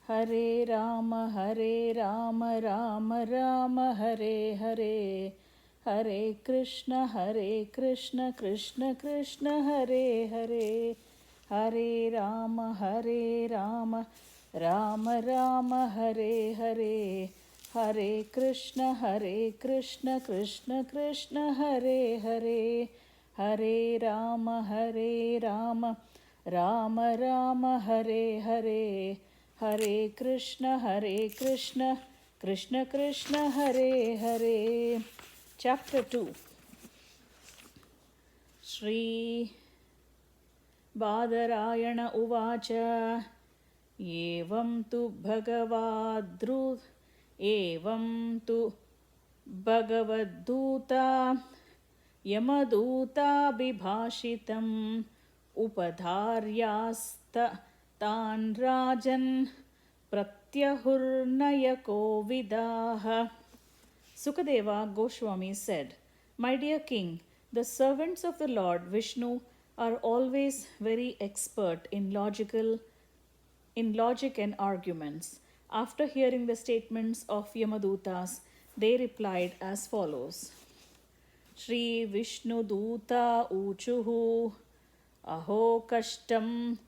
Hare Rama, Rama Rama, Hare Hare. Hare Krishna, Krishna Krishna, Hare Hare. Hare Rama, Rama Rama, Hare Hare. Hare Krishna, Krishna Krishna, Hare Hare. Hare Rama, Rama Rama, Hare Hare. Hare Krishna, Krishna Krishna, Hare Hare. Chapter 2. Shri Badarayana Uvacha Evam tu Bhagavaduta Yamaduta Bibhashitam Upadharyasta Tan Rajan Pratyahurnayako Vidaha. Sukadeva Goswami said, My dear king, the servants of the Lord Vishnu are always very expert in logic and arguments. After hearing the statements of Yamadutas, they replied as follows. Shri Vishnuduta Uchuhu Aho Kashtam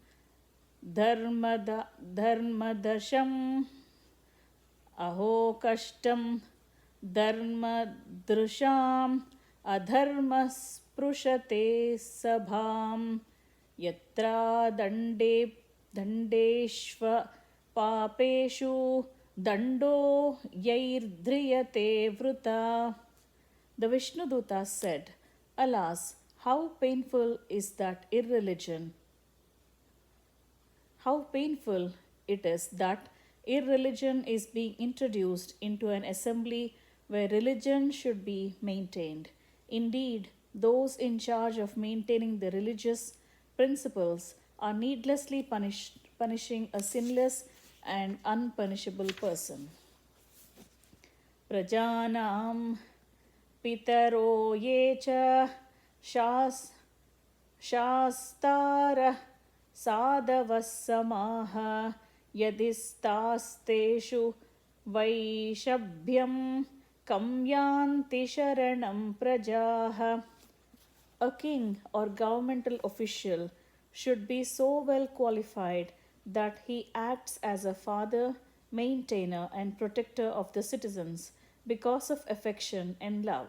Dharmadasham Aho Kashtam Dharmadrusham Adharmasprushate Sabham Yatra Dandeshva Papeshu Dando Yairdriyate Vruta. The Vishnudutas said, Alas, how painful is that irreligion! How painful it is that irreligion is being introduced into an assembly where religion should be maintained. Indeed, those in charge of maintaining the religious principles are needlessly punishing a sinless and unpunishable person. Prajanam Pitaro Yecha Shastara Sadavasamaha Yadistasteshu Vaishabhyam Kamyanti Sharanam Prajaha. A king or governmental official should be so well qualified that he acts as a father, maintainer, and protector of the citizens because of affection and love.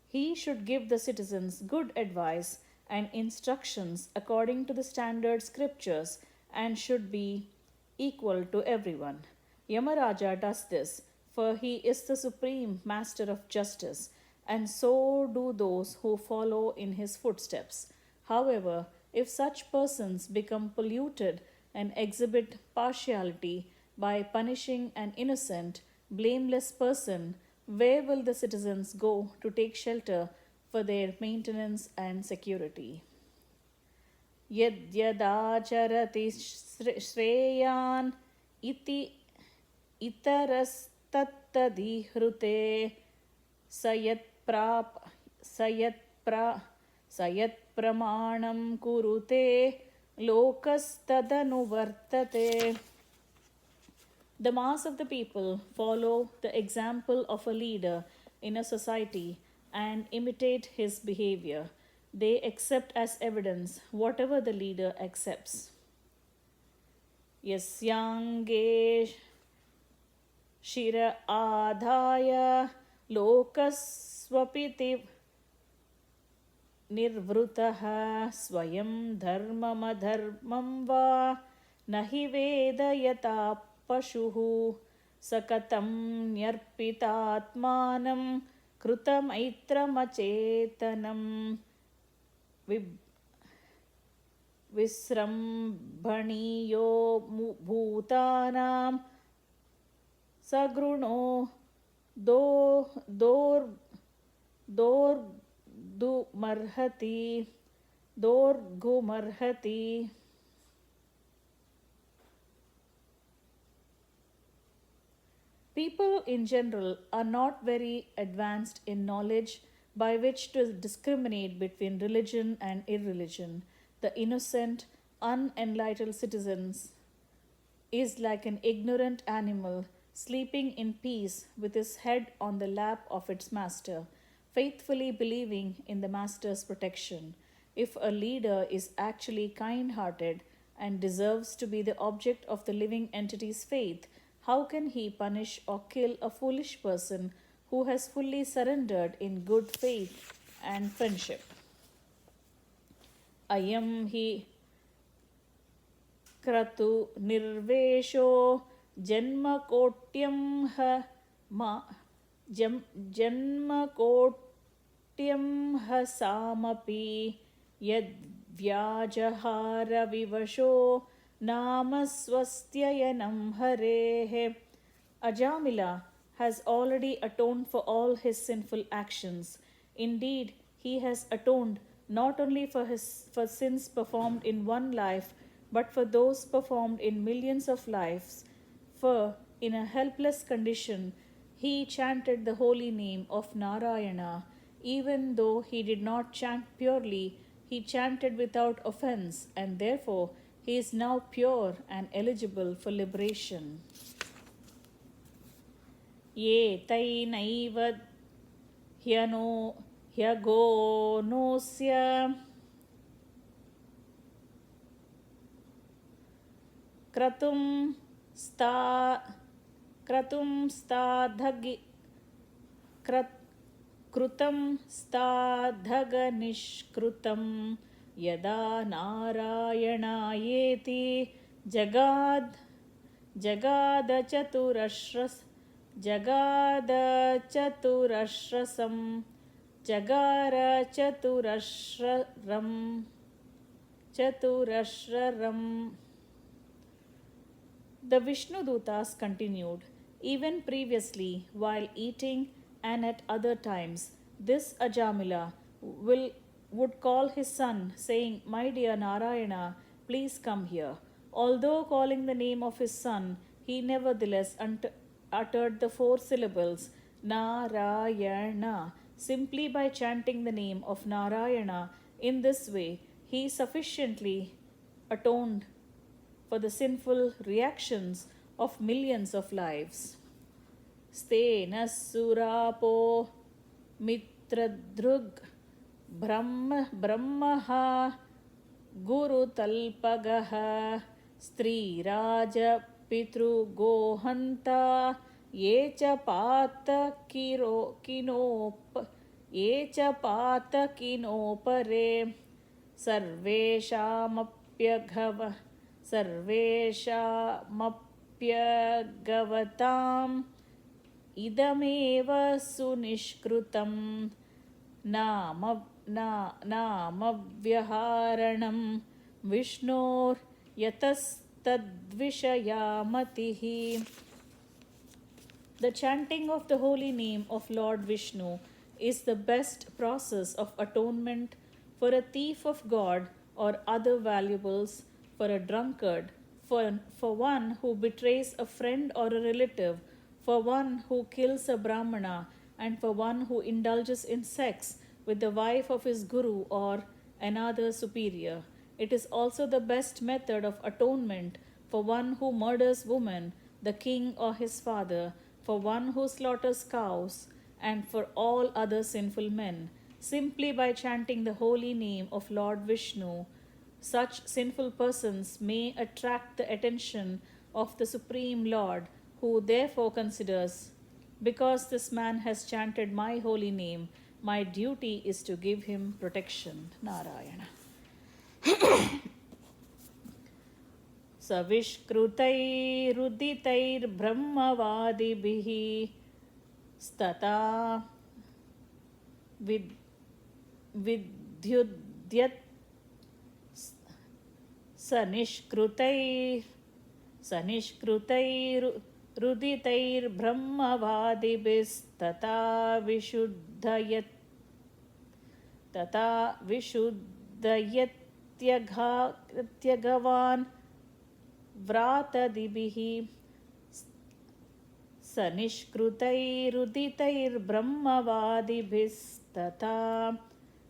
He should give the citizens good advice and instructions according to the standard scriptures and should be equal to everyone. Yamaraja does this, for he is the supreme master of justice, and so do those who follow in his footsteps. However, if such persons become polluted and exhibit partiality by punishing an innocent, blameless person, where will the citizens go to take shelter for their maintenance and security? Yadyadacharati shreyan iti itarastattadihrute sayat pramanam kurute lokastadanuvartate. The mass of the people follow the example of a leader in a society and imitate his behavior. They accept as evidence whatever the leader accepts. Yasyange Shira Adhaya Lokaswapiti Nirvrutaha Swayam Dharmamadharmam Va Nahi Vedayata Pashuhu Sakatam Nyarpitatmanam Krutamaitramacchetanam Visrambhaniyo Bhutanam Sagruno Dorgumarhati. People in general are not very advanced in knowledge by which to discriminate between religion and irreligion. The innocent, unenlightened citizens is like an ignorant animal sleeping in peace with his head on the lap of its master, faithfully believing in the master's protection. If a leader is actually kind hearted and deserves to be the object of the living entity's faith, how can he punish or kill a foolish person who has fully surrendered in good faith and friendship? Ayam hi क्रतु निर्वेशो जन्मकोट्यं ह मा जन्मकोट्यं ह सामपि यद्व्याजहारविवशो नाम स्वस्त्ययनं हरेः. Ajamila has already atoned for all his sinful actions. Indeed, he has atoned not only for sins performed in one life, but for those performed in millions of lives. For in a helpless condition, he chanted the holy name of Narayana. Even though he did not chant purely, he chanted without offense, and therefore he is now pure and eligible for liberation. ये तैनैव ह्यगोनोऽस्य क्रतुं कृतं स्ताधगनिष्कृतं यदा नारायणायेति जगारचतुरश्ररम्. The Vishnudutas continued, even previously, while eating and at other times, this Ajamila would call his son, saying, "My dear Narayana, please come here." Although calling the name of his son, he nevertheless uttered the 4 syllables Narayana. Simply by chanting the name of Narayana in this way, he sufficiently atoned for the sinful reactions of millions of lives. Stena surapo mitradrug brahmaha guru talpagaha stri raja pitru gohanta yecha pata kinopare सर्वेषामप्यगवताम् idameva sunishkrutam नामव्यहारणं विष्णोर् यतस्तद्विषयामतिः. The chanting of the holy name of Lord Vishnu is the best process of atonement for a thief of God or other valuables, for a drunkard, for one who betrays a friend or a relative, for one who kills a brahmana, and for one who indulges in sex with the wife of his guru or another superior. It is also the best method of atonement for one who murders women, the king or his father, for one who slaughters cows, and for all other sinful men. Simply by chanting the holy name of Lord Vishnu, such sinful persons may attract the attention of the Supreme Lord, who therefore considers, because this man has chanted my holy name, my duty is to give him protection. Narayana. Savishkrutairuditai stata vidyudyat sanishkrutairuditai vishuddhayatyagavan vratadibihi sanishkrutairuditai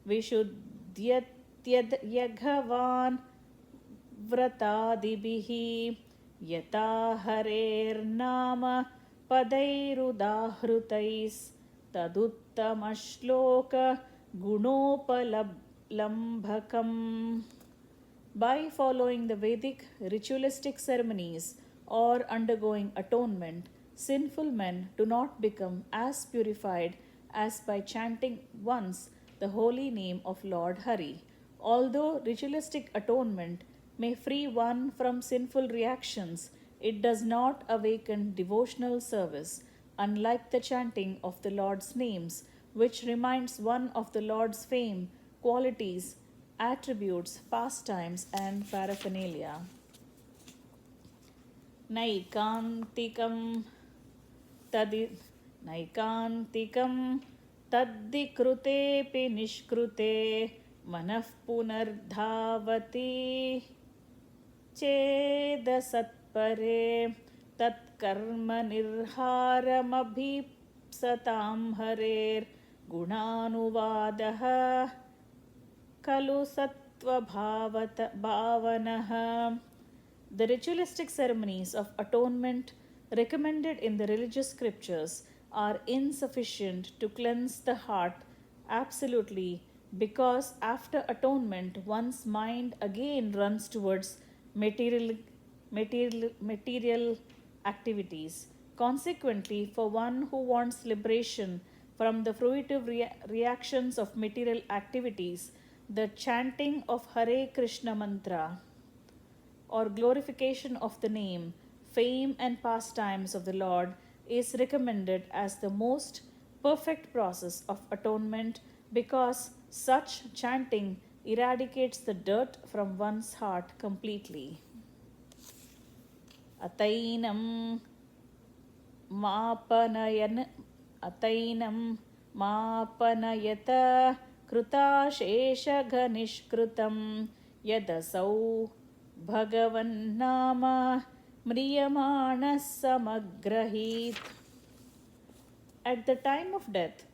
vishuddhayatyagavan vratadibihi यथा हरेर्नाम पदैरुदाहृतैस् तदुत्तमश्लोक गुणोपलम्भकम्. By following the Vedic ritualistic ceremonies or undergoing atonement, sinful men do not become as purified as by chanting once the holy name of Lord Hari. Although ritualistic atonement may free one from sinful reactions, it does not awaken devotional service, unlike the chanting of the Lord's names, which reminds one of the Lord's fame, qualities, attributes, pastimes, and paraphernalia. नैकान्तिकं तदि नैकान्तिकं तद्धिकृतेऽपि निष्कृते मनः पुनर्धावति चेदसत्परे तत्कर्म निर्हारमभीप्सतां हरेर्गुणानुवादः खलु सत्त्वभावनः. The ritualistic ceremonies of atonement recommended in the religious scriptures are insufficient to cleanse the heart absolutely, because after atonement one's mind again runs towards material activities. Consequently, for one who wants liberation from the fruitive reactions of material activities, the chanting of Hare Krishna mantra or glorification of the name, fame, and pastimes of the Lord is recommended as the most perfect process of atonement, because such chanting eradicates the dirt from one's heart completely. Atainam मापनयत कृताशेषघनिष्कृतं यदसौ भगवन्नाम म्रियमाणः समग्रहीत्. At the time of death,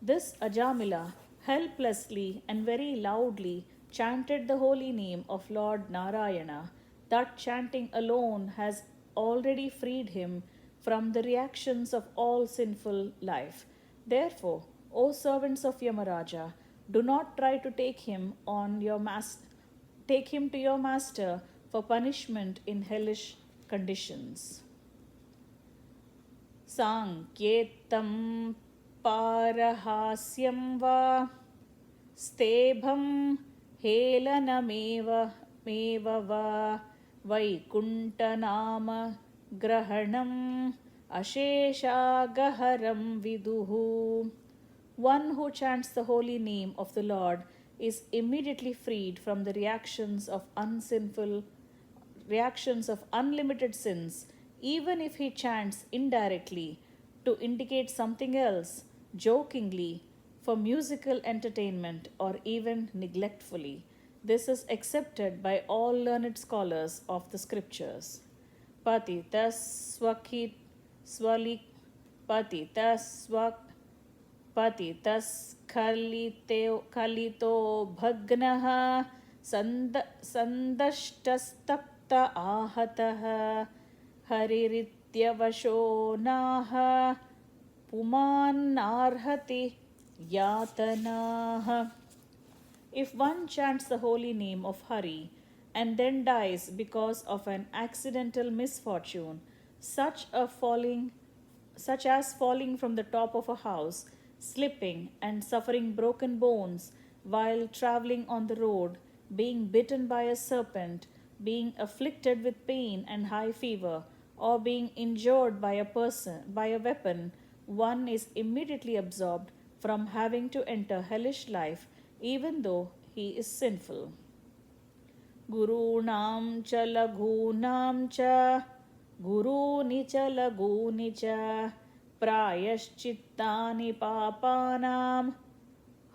this Ajamila helplessly and very loudly chanted the holy name of Lord Narayana. That chanting alone has already freed him from the reactions of all sinful life. Therefore, O servants of Yamaraja, do not try to take him to your master for punishment in hellish conditions. Sankyetam पारहास्यं वा स्तेभं हेलनमेव वा वैकुण्ठनाम ग्रहणम् अशेषागहरं विदुः. One who chants the holy name of the Lord is immediately freed from the reactions of unlimited sins, even if he chants indirectly to indicate something else, jokingly, for musical entertainment, or even neglectfully. This is accepted by all learned scholars of the scriptures. Patitaskalito bhagnah sandashtastapta ahatah harirityavasho naha pumanarhati yatanah. If one chants the holy name of Hari and then dies because of an accidental misfortune, such as falling from the top of a house, slipping and suffering broken bones while traveling on the road, being bitten by a serpent, being afflicted with pain and high fever, or being injured by a weapon, one is immediately absorbed from having to enter hellish life, even though he is sinful. Gurunam cha laghunam cha guruni cha laguni cha prayaschittani papanam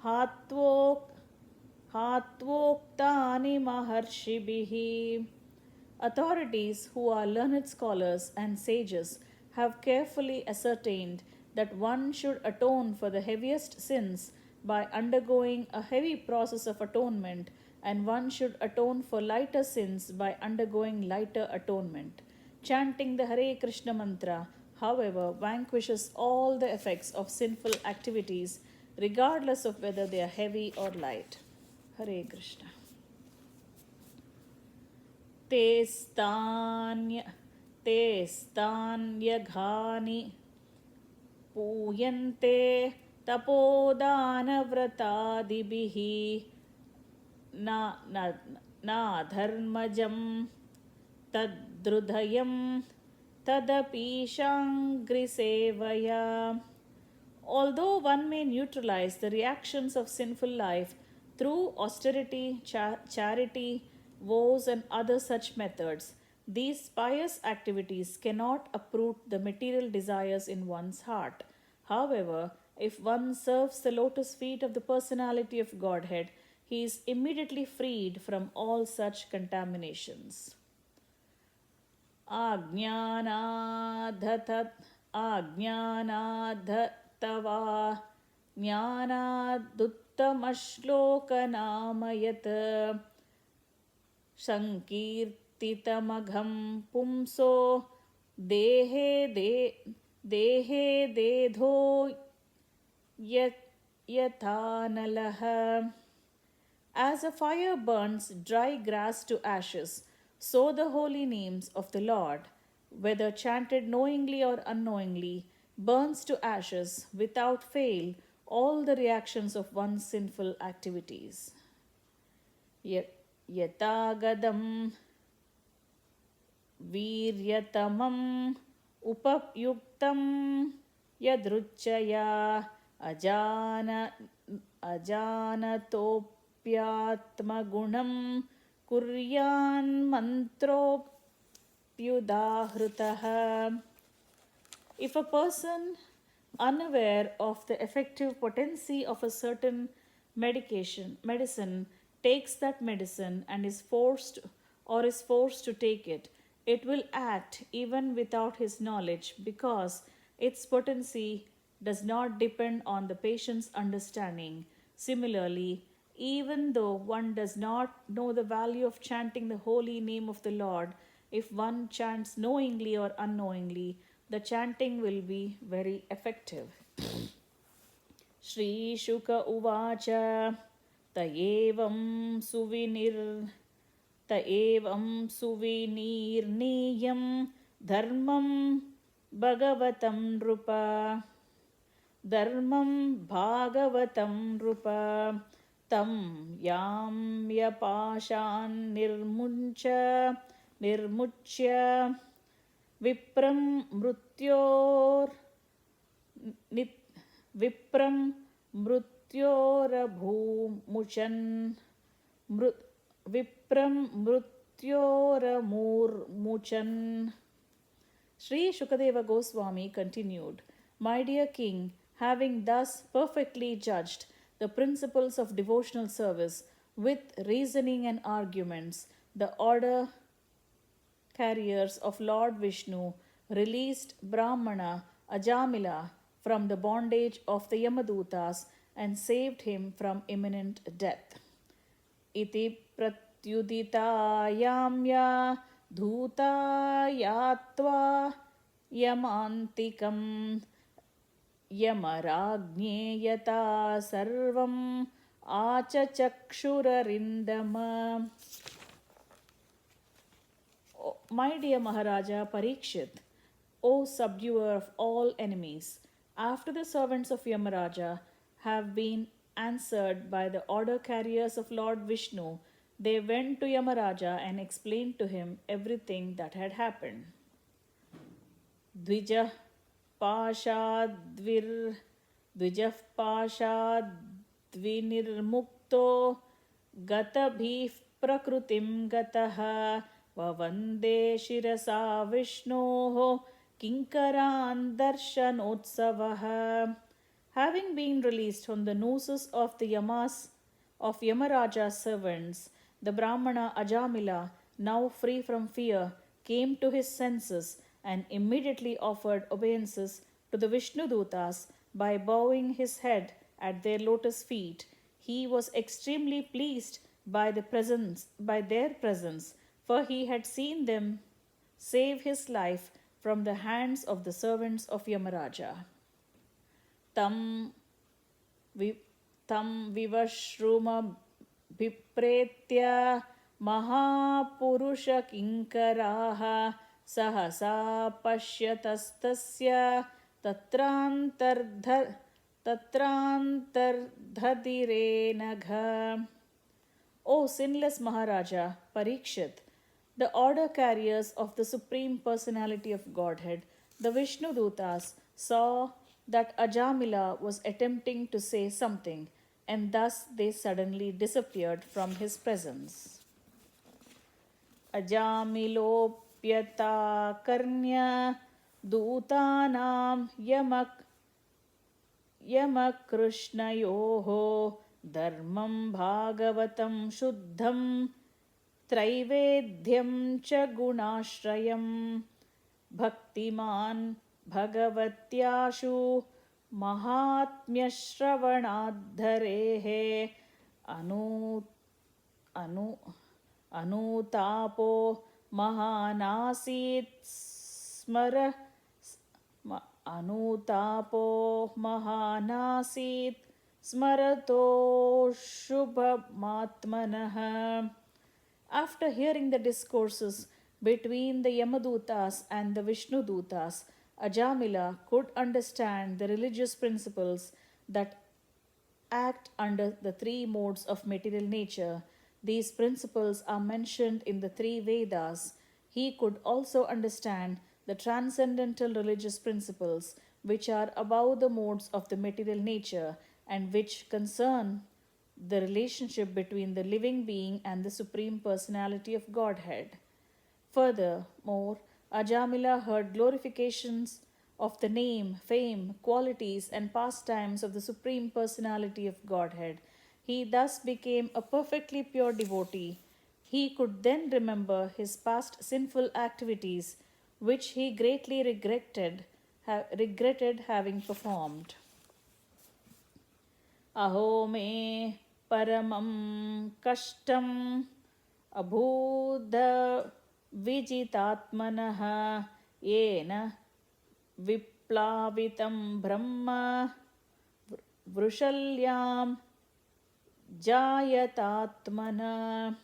hatvoktani maharshibhihi. Authorities who are learned scholars and sages have carefully ascertained that one should atone for the heaviest sins by undergoing a heavy process of atonement, and one should atone for lighter sins by undergoing lighter atonement. Chanting the Hare Krishna mantra, however, vanquishes all the effects of sinful activities, regardless of whether they are heavy or light. Hare Krishna. ते स्तान्य ते स्तान्यघानि पूयन्ते तपोदानव्रतादिभिः नाधर्मजं तद्हृदयं तदपीशाङ्घ्रिसेवया. Although one may neutralize the reactions of sinful life through austerity, charity, vows, and other such methods, these pious activities cannot uproot the material desires in one's heart. However, if one serves the lotus feet of the personality of Godhead, he is immediately freed from all such contaminations. आज्ञानाद्धतवा ज्ञानादुत्तमश्लोकनाम यत् संकीर्तितमघं पुंसो देहे देधो यथानलः. As a fire burns dry grass to ashes, so the holy names of the Lord, whether chanted knowingly or unknowingly, burns to ashes without fail all the reactions of one's sinful activities. Yatagadam viryatamam upayuktam yadruchaya ajanatopyatmagunam kuryan mantropyudahritah. If a person, unaware of the effective potency of a certain medicine, takes that medicine and is forced to take it, it will act even without his knowledge, because its potency does not depend on the patient's understanding. Similarly, even though one does not know the value of chanting the holy name of the Lord, if one chants knowingly or unknowingly, the chanting will be very effective. Shri Shuka Uvacha Tayevam suvinirniyam dharmam Bhaghavatam Rupa tam yapashan nirmuchya Vipram mrutyoramurmuchan. Sri Shukadeva Goswami continued, My dear king, having thus perfectly judged the principles of devotional service with reasoning and arguments, the order carriers of Lord Vishnu released Brahmana Ajamila from the bondage of the Yamadutas and saved him from imminent death. Iti pratyuditayamya dhutayatva yamantikam yamarajneyata sarvam achachakshurarindama. My dear Maharaja Parikshit, O subduer of all enemies, after the servants of Yamaraja have been answered by the order carriers of Lord Vishnu, they went to Yamaraja and explained to him everything that had happened. Dvijah Pashadvinirmukto Gatabhif Prakrutim Gataha Vavande Shirasa Vishnoho Kinkaran Darshanotsavaha. Having been released from the nooses of the Yamaraja's servants, the Brahmana Ajamila, now free from fear, came to his senses and immediately offered obeisances to the Vishnudutas by bowing his head at their lotus feet. He was extremely pleased by their presence, for he had seen them save his life from the hands of the servants of Yamaraja. Tam vi, tam vivashruma vipreत्य महापुरुष किंकराः सहसा पश्यतस्तस्य तत्रान्तर्धतिरे नघ. O sinless Maharaja Parikshit, the order carriers of the Supreme Personality of Godhead, the Vishnudutas, saw that Ajamila was attempting to say something, and thus they suddenly disappeared from his presence. Ajamilopyata karnya दूतानां यमकृष्णयोः धर्मं भागवतं शुद्धं त्रैवेद्यं च गुणाश्रयं भक्तिमान् भगवत्याशु महात्म्यश्रवणाद्धरेः अनुतापो महानासीत् स्मरतो शुभमात्मनः. After hearing the discourses between the Yamadutas and the Vishnudutas, Ajamila could understand the religious principles that act under the three modes of material nature. These principles are mentioned in the three Vedas. He could also understand the transcendental religious principles which are above the modes of the material nature and which concern the relationship between the living being and the Supreme Personality of Godhead. Furthermore, Ajamila heard glorifications of the name, fame, qualities, and pastimes of the Supreme Personality of Godhead. He thus became a perfectly pure devotee. He could then remember his past sinful activities, which he greatly regretted having performed. Aho me paramam kashtam abhuda vijitatmanah yena viplavitam brahma vrushalyam jayatatmana.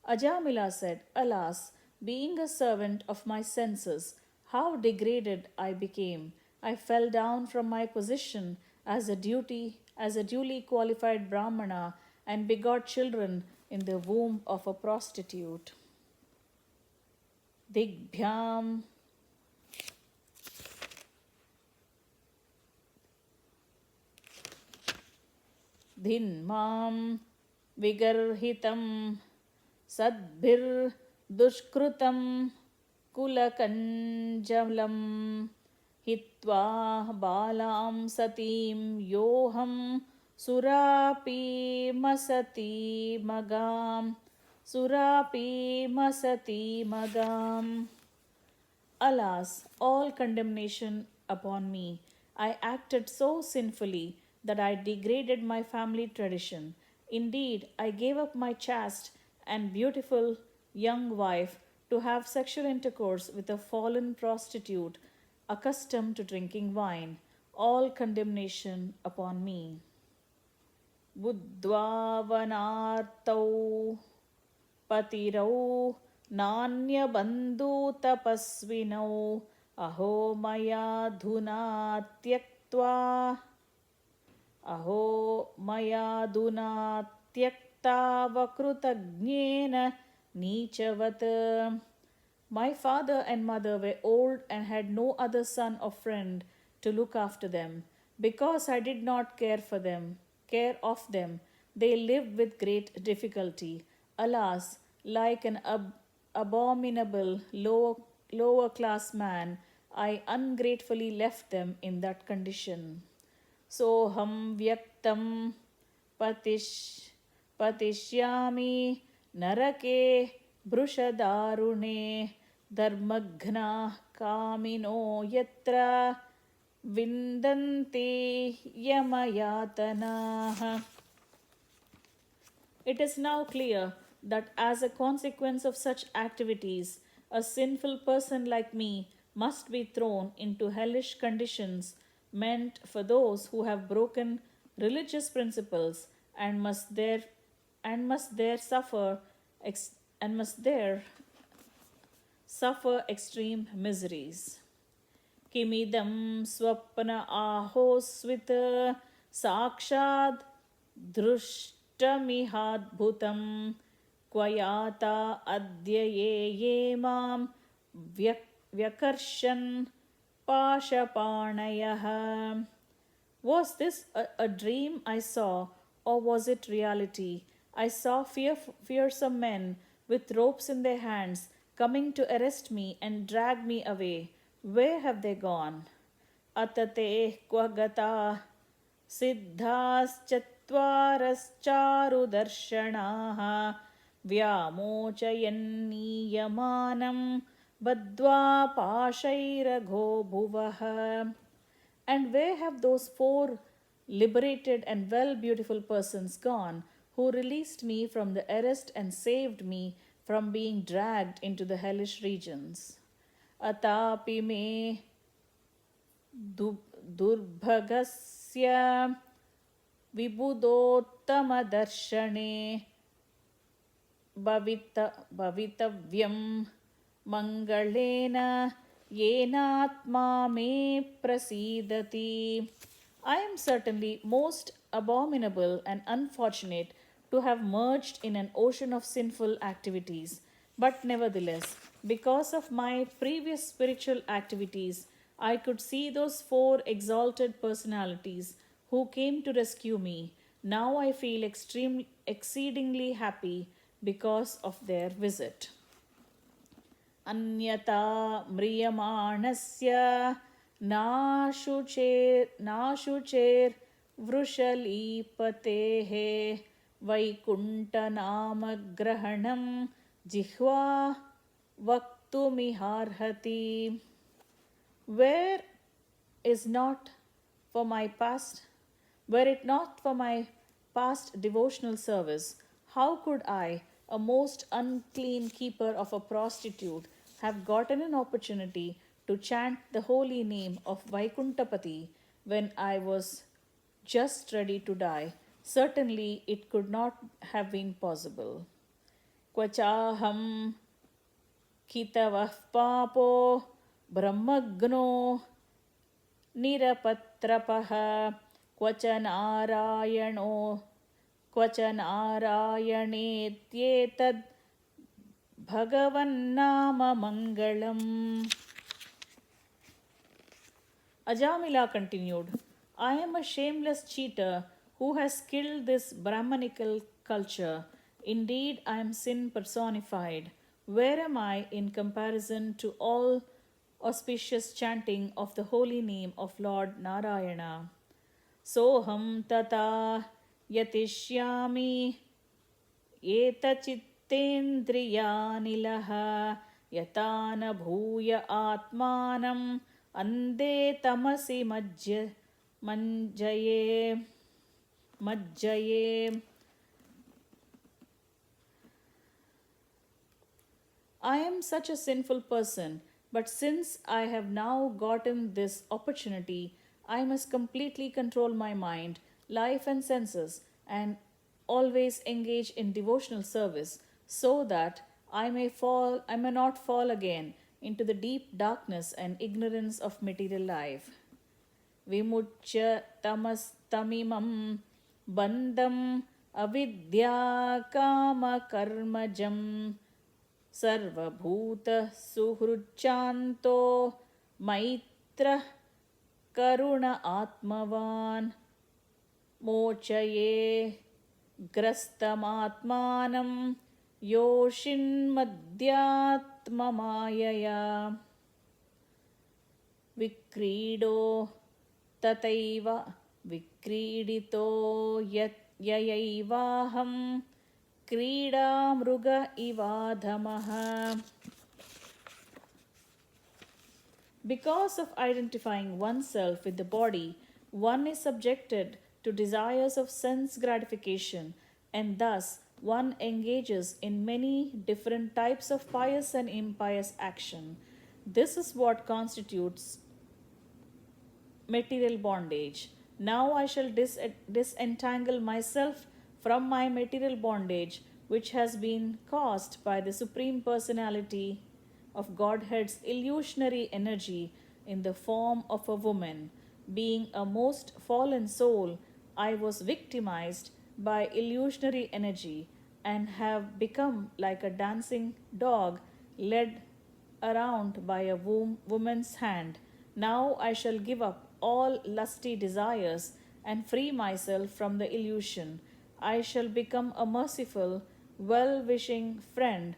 Ajamila said, Alas, being a servant of my senses, how degraded I became. I fell down from my position as a duly qualified Brahmana and begot children in the womb of a prostitute. Digbhyam dhinmam vigarhitam sadbhir dushkrutam kulakanjalam hitva balam satim yoham surapi masati magam. Alas, all condemnation upon me. I acted so sinfully that I degraded my family tradition. Indeed, I gave up my chaste and beautiful young wife to have sexual intercourse with a fallen prostitute accustomed to drinking wine. All condemnation upon me. Buddhvavanartau patirau nanyabandhu tapasvinau aho maya dhuna tyakta vakrutagnena nichavat. My father and mother were old and had no other son or friend to look after them. Because I did not care of them, they lived with great difficulty. Alas, like an abominable lower class man, I ungratefully left them in that condition. Soham vyaktam patishyami narake brushadharune dharmagna kamino yatra vindante yamayatana. It is now clear that as a consequence of such activities, A sinful person like me must be thrown into hellish conditions meant for those who have broken religious principles and must there suffer ex- and must there suffer extreme miseries. किमिदं स्वप्न आहोस्वित् साक्षात् दृष्टमिहाद्भुतं क्वयाता अद्य ये मां व्यकर्षन् पाशपाणयः. Was this a dream I saw, or was it reality? I saw fearsome men with ropes in their hands coming to arrest me and drag me away. Where have they gone? Atate kvagata सिद्धाश्चत्वारश्चारुदर्शनाः व्यामोचयन्नीयमानं बद्ध्वा पाशैरघो भुवः. And where have those four liberated and well beautiful persons gone who released me from the arrest and saved me from being dragged into the hellish regions? Atapi me दुर्भगस्य विबुधोत्तमदर्शने भवितव्यं मङ्गलेन येनात्मा मे प्रसीदति. I am certainly most abominable and unfortunate to have merged in an ocean of sinful activities. But nevertheless, because of my previous spiritual activities, I could see those four exalted personalities who came to rescue me. Now I feel exceedingly happy because of their visit. अन्यथा म्रियमाणस्य नाशुचेर्वृषलीपतेः वैकुण्ठनामग्रहणं जिह्वा वक्तुमिहार्हति. Where is not for my past, were it not for my past devotional service, how could I, a most unclean keeper of a prostitute, have gotten an opportunity to chant the holy name of Vaikuntapati when I was just ready to die? Certainly it could not have been possible. Kvachaham kitavah papo ब्रह्मग्नो निरपत्रपः Kavach नारायणेत्येतद् भगवन्नाम मङ्गलम्. Ajamila continued, I am a shameless cheater who has killed this Brahmanical culture. Indeed, I am sin personified. Where am I in comparison to all auspicious chanting of the holy name of Lord Narayana? Soham tata yatishyami etachittendriyanilaha yatana bhuya atmanam ande tamasi majjaye. I am such a sinful person, but since I have now gotten this opportunity, I must completely control my mind, life, and senses, and always engage in devotional service, so that I may not fall again into the deep darkness and ignorance of material life. Vimuchya tamastamimam bandham avidya kama karmajam sarvabhuta suhruchanto maitra karuna atmavan mochaye grastamatmanam yoshin madhyatmamayaya vikrido tataiva vikridito yayaivaham krida mruga ivadhamaha. Because of identifying oneself with the body, one is subjected to desires of sense gratification, and thus one engages in many different types of pious and impious action. This is what constitutes material bondage. Now I shall disentangle myself from my material bondage, which has been caused by the Supreme Personality of Godhead's illusionary energy in the form of a woman. Being a most fallen soul, I was victimized by illusionary energy and have become like a dancing dog led around by a woman's hand. Now I shall give up all lusty desires and free myself from the illusion. I shall become a merciful, well wishing friend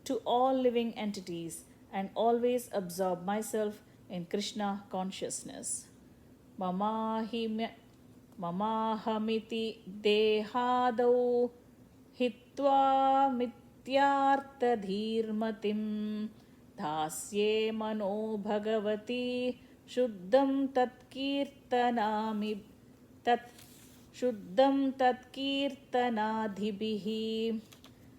to all living entities and always absorb myself in Krishna consciousness. Mamahimya ममाहमिति देहादौ हित्वा मिथ्यार्थधीर्मतिं धास्ये मनो भगवती शुद्धं तत्कीर्तनामि शुद्धं तत्कीर्तनाधिभिः.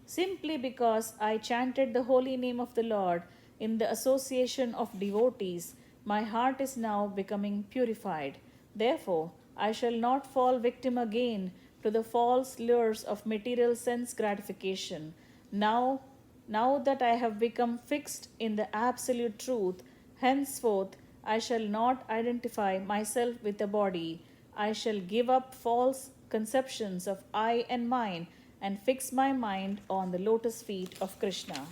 Simply because I chanted the holy name of the Lord in the association of devotees, my heart is now becoming purified. Therefore, I shall not fall victim again to the false lures of material sense gratification. Now that I have become fixed in the absolute truth, henceforth I shall not identify myself with a body. I shall give up false conceptions of I and mine and fix my mind on the lotus feet of Krishna.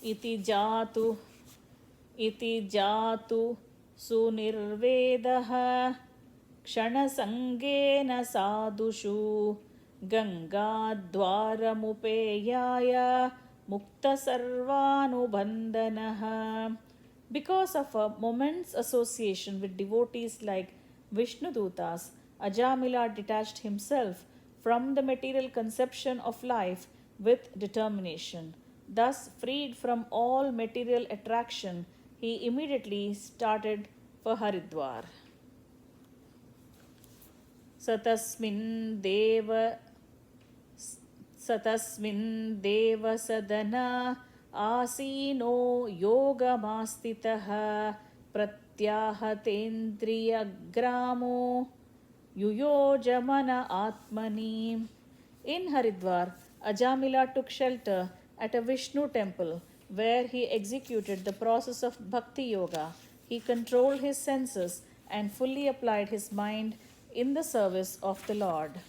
Iti jatu सुनिर्वेदः क्षणसङ्गेन साधुषु गङ्गाद्वारमुपेयाय मुक्तसर्वानुबन्धनः. Because of a moment's association with devotees like Vishnudutas, Ajamila detached himself from the material conception of life with determination. Thus, freed from all material attraction, he immediately started for Haridwar. Satasmin deva sadana asino yogamastitah pratyahatendriya gramo yuyojamana atmani. In Haridwar, Ajamila took shelter at a Vishnu temple where he executed the process of bhakti yoga. He controlled his senses and fully applied his mind in the service of the Lord.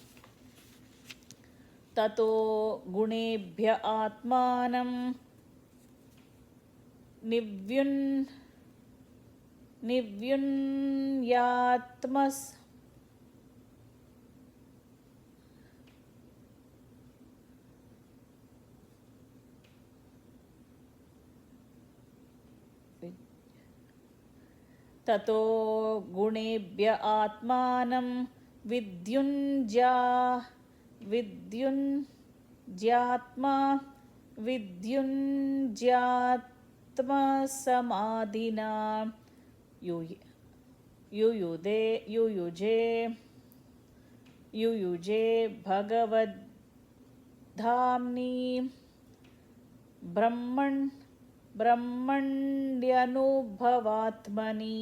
Tato gunebhya atmanam nivyunyatmas ततो गुणेभ्य आत्मानं विद्युञ्ज्यात्मसमाधिना युयुजे भगवद्धाम्नि ब्रह्मण्यनुभवात्मनि.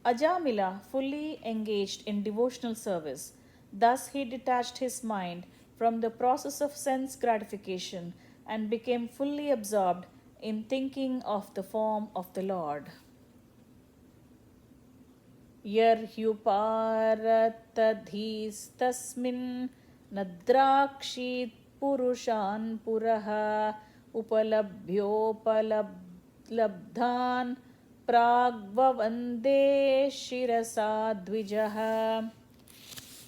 Ajamila fully engaged in devotional service. Thus he detached his mind from the process of sense gratification and became fully absorbed in thinking of the form of the Lord. Yarhyuparatadhistasmin nadrakshit purushan puraha उपलभ्योपलब्धान् pragvavande shirasa dvijaha.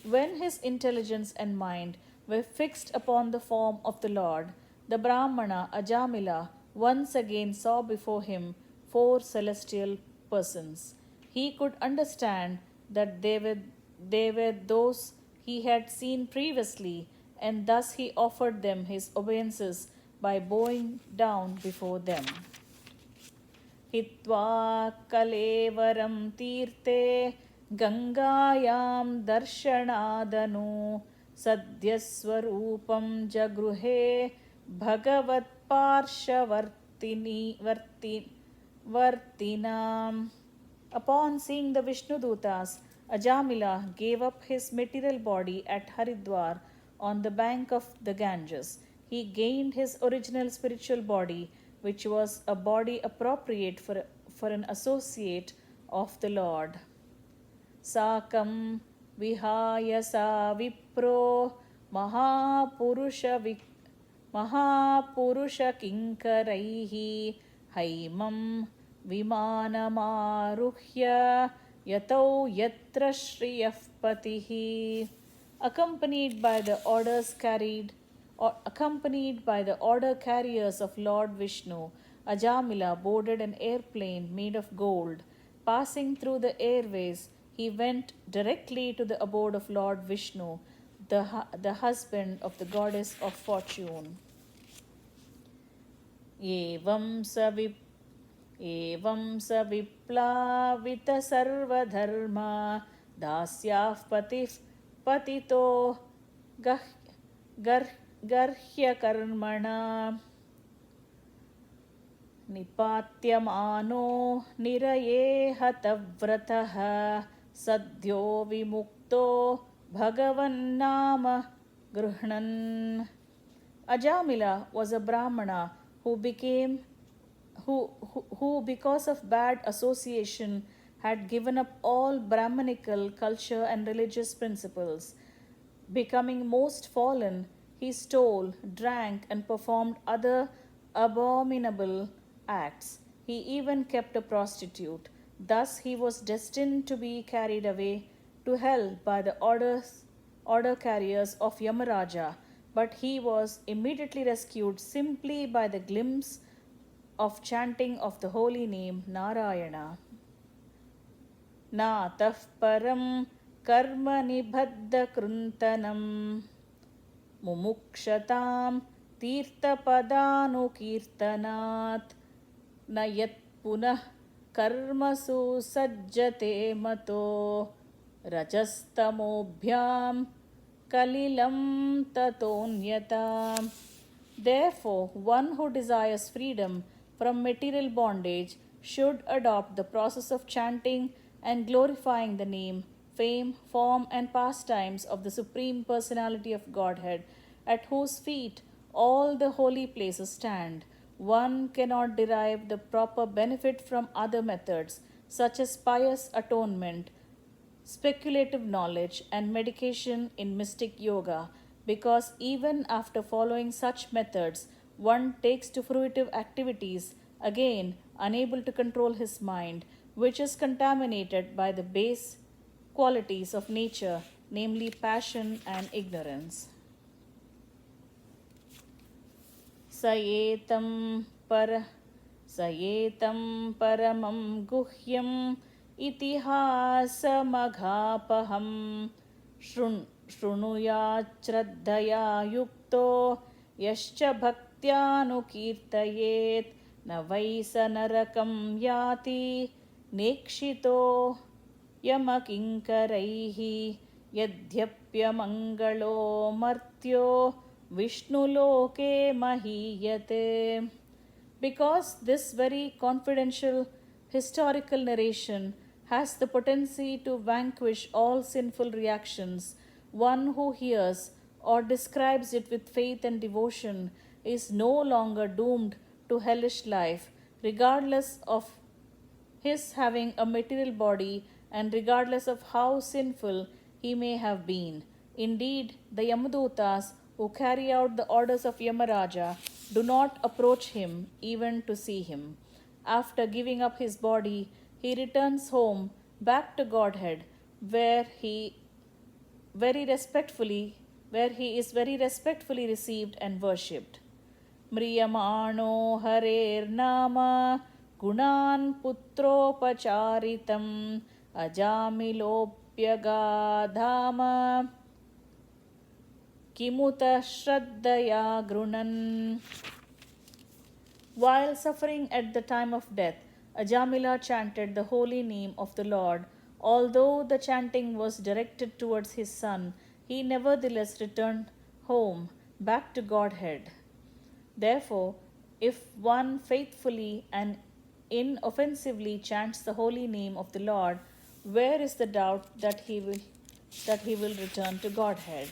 When his intelligence and mind were fixed upon the form of the Lord, the Brahmana Ajamila once again saw before him 4 celestial persons. He could understand that they were those he had seen previously, and thus he offered them his obeisances by bowing down before them. Hitva kalevaram tirte गङ्गायां दर्शनादनु सद्यस्वरूपं जगृहे भगवत्पार्श्ववर्तिनाम्. Upon seeing the Vishnudutas, Ajamila gave up his material body at Haridwar on the bank of the Ganges. He gained his original spiritual body, which was a body appropriate for an associate of the Lord. साकं विहाय सा विप्रो महापुरुषकिङ्करैः हैमं विमानमारुह्य यतौ यत्र श्रियः पतिः. Accompanied by the order carriers of Lord Vishnu, Ajamila boarded an airplane made of gold. Passing through the airways, he went directly to the abode of Lord Vishnu, the husband of the goddess of fortune. एवं स विप्लावित सर्वधर्मा दास्याः पतितो गर्ह्यकर्मणा निपात्यमानो निरये हतव्रतः सद्यो विमुक्तो भगवन्नाम गृह्णन्. Ajamila was a Brahmana who because of bad association had given up all Brahmanical culture and religious principles. Becoming most fallen, he stole, drank, and performed other abominable acts. He even kept a prostitute. Thus, he was destined to be carried away to hell by the order carriers of Yamaraja, but he was immediately rescued simply by the glimpse of chanting of the holy name Narayana. Natah param karma nibadda kruntanam mumukshatam तीर्थपदानुकीर्तनात् न यत् पुनः कर्मसु सज्जते मतो रजस्तमोभ्यां कलिलं ततोऽन्यथा. Therefore, one who desires freedom from material bondage should adopt the process of chanting and glorifying the name, fame, form, and pastimes of the Supreme Personality of Godhead, at whose feet all the holy places stand. One cannot derive the proper benefit from other methods, such as pious atonement, speculative knowledge, and medication in mystic yoga, because even after following such methods, one takes to fruitive activities, again unable to control his mind, which is contaminated by the base qualities of nature, namely passion and ignorance. सयेतं परमं गुह्यम् इतिहासमघापहं शृणुयाच्छ्रद्धया युक्तो यश्च भक्त्यानुकीर्तयेत् न वै स नरकं याति नेक्षितो यमकिङ्करैः यद्यप्यमङ्गलो मर्त्यो Vishnuloke mahiyate. Because this very confidential historical narration has the potency to vanquish all sinful reactions, one who hears or describes it with faith and devotion is no longer doomed to hellish life, regardless of his having a material body and regardless of how sinful he may have been. Indeed, the Yamadutas who carry out the orders of Yamaraja do not approach him even to see him. After giving up his body, he returns home back to Godhead, where he is very respectfully received and worshipped. Mriyamano harer nama gunan putropacharitam ajamilopyagadhama Kimuta Shraddaya Grunan. While suffering at the time of death, Ajamila chanted the holy name of the Lord Although the chanting was directed towards his son, he nevertheless returned home, back to Godhead. Therefore, if one faithfully and inoffensively chants the holy name of the Lord, where is the doubt that he will return to Godhead?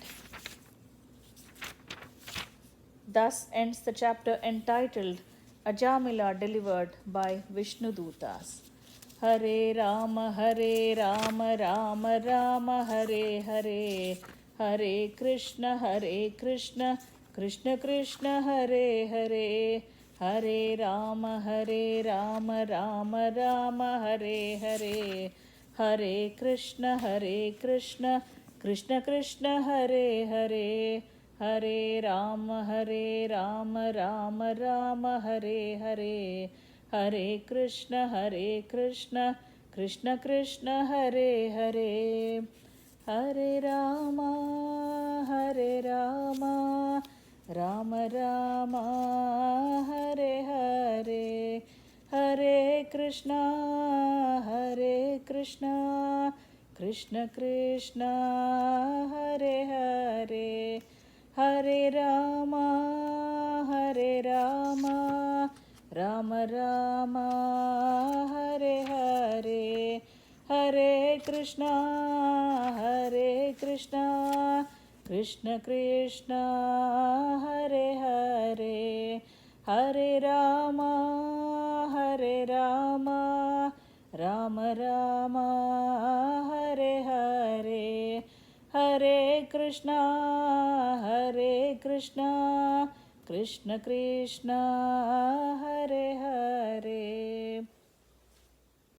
Thus ends the chapter entitled Ajamila delivered by Vishnudutas. Hare Rama, Rama Rama, Hare Hare, Hare Krishna, Krishna Krishna, Hare Hare, Hare Rama, Rama Rama, Hare Hare, Hare Krishna, Krishna Krishna, Hare Hare, Hare Rama, Rama Rama, Hare Hare, Hare Krishna, Krishna Krishna, Hare Hare, Hare Rama, Rama Rama, Hare Hare, Hare Krishna, Krishna Krishna, Hare Hare, Hare Rama, Rama Rama, Hare Hare, Hare Krishna, Krishna Krishna, Hare Hare, Hare Rama, Rama Rama, Hare Hare, Hare Krishna, Krishna Krishna,